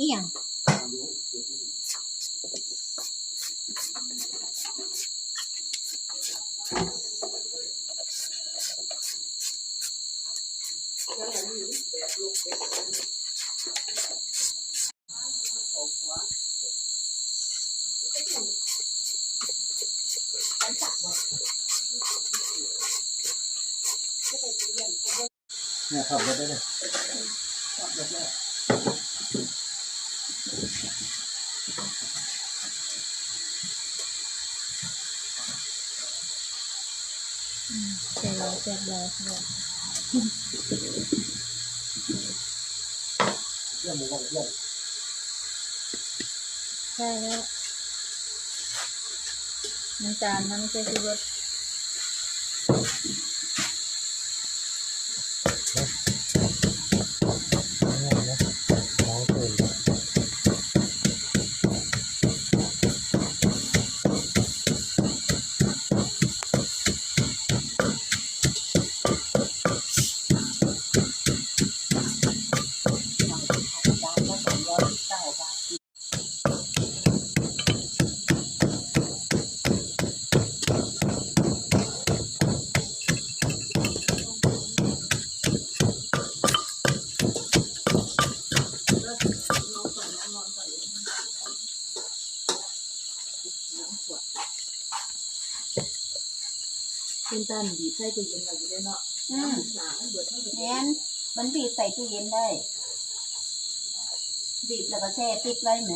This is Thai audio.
อีหยังเนี่ยขับรถได้เลยขับรถได้เสร็จแล้วเสร็จแล้วเรื่องหมูกับเรื่องใช่แล้วน้ำตาลมันจะคือรสน้องเคยเป็นต้นบีบใส่ตู้เย็นเราอยู่ได้เนาะหนามันเบิดเท่าไหร่ แน่นมันบีบใส่ตู้เย็นได้บีบแล้วก็แช่ติ๊กไว้ไหม